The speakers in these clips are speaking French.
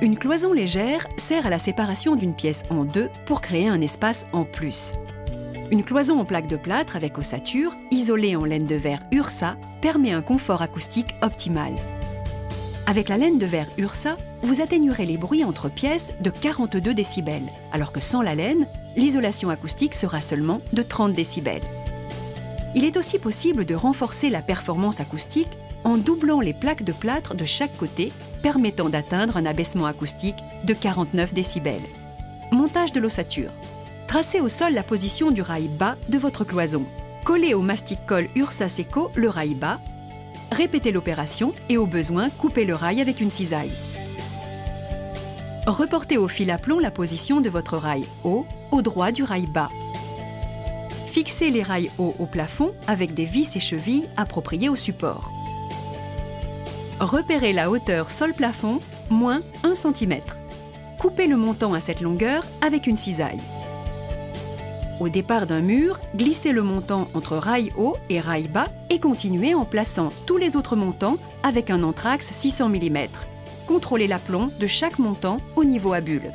Une cloison légère sert à la séparation d'une pièce en deux pour créer un espace en plus. Une cloison en plaque de plâtre avec ossature, isolée en laine de verre Ursa, permet un confort acoustique optimal. Avec la laine de verre Ursa, vous atténuerez les bruits entre pièces de 42 décibels, alors que sans la laine, l'isolation acoustique sera seulement de 30 décibels. Il est aussi possible de renforcer la performance acoustique en doublant les plaques de plâtre de chaque côté, permettant d'atteindre un abaissement acoustique de 49 décibels. Montage de l'ossature. Tracez au sol la position du rail bas de votre cloison. Collez au mastic-colle Ursa Seco le rail bas. Répétez l'opération et au besoin, coupez le rail avec une cisaille. Reportez au fil à plomb la position de votre rail haut au droit du rail bas. Fixez les rails hauts au plafond avec des vis et chevilles appropriées au support. Repérez la hauteur sol-plafond, moins 1 cm. Coupez le montant à cette longueur avec une cisaille. Au départ d'un mur, glissez le montant entre rail haut et rail bas et continuez en plaçant tous les autres montants avec un entraxe 600 mm. Contrôlez l'aplomb de chaque montant au niveau à bulle.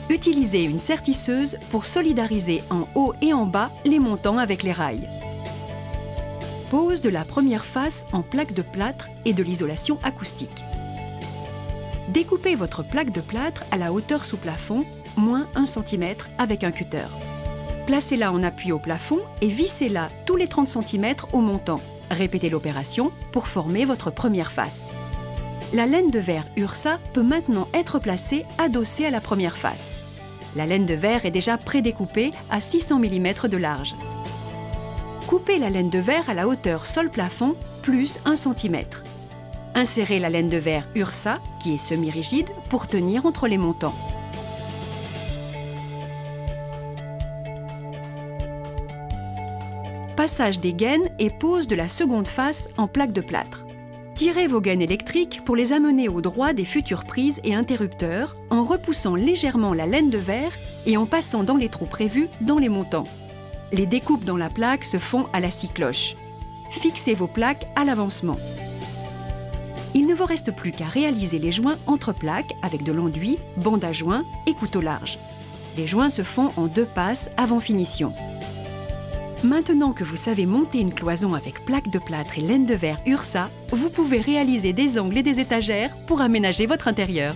Utilisez une sertisseuse pour solidariser en haut et en bas les montants avec les rails. Pose de la première face en plaque de plâtre et de l'isolation acoustique. Découpez votre plaque de plâtre à la hauteur sous plafond, moins 1 cm avec un cutter. Placez-la en appui au plafond et vissez-la tous les 30 cm au montant. Répétez l'opération pour former votre première face. La laine de verre Ursa peut maintenant être placée adossée à la première face. La laine de verre est déjà prédécoupée à 600 mm de large. Coupez la laine de verre à la hauteur sol-plafond, plus 1 cm. Insérez la laine de verre Ursa, qui est semi-rigide, pour tenir entre les montants. Passage des gaines et pose de la seconde face en plaque de plâtre. Tirez vos gaines électriques pour les amener au droit des futures prises et interrupteurs en repoussant légèrement la laine de verre et en passant dans les trous prévus dans les montants. Les découpes dans la plaque se font à la scie cloche. Fixez vos plaques à l'avancement. Il ne vous reste plus qu'à réaliser les joints entre plaques avec de l'enduit, bande à joint et couteau large. Les joints se font en 2 passes avant finition. Maintenant que vous savez monter une cloison avec plaque de plâtre et laine de verre Ursa, vous pouvez réaliser des angles et des étagères pour aménager votre intérieur.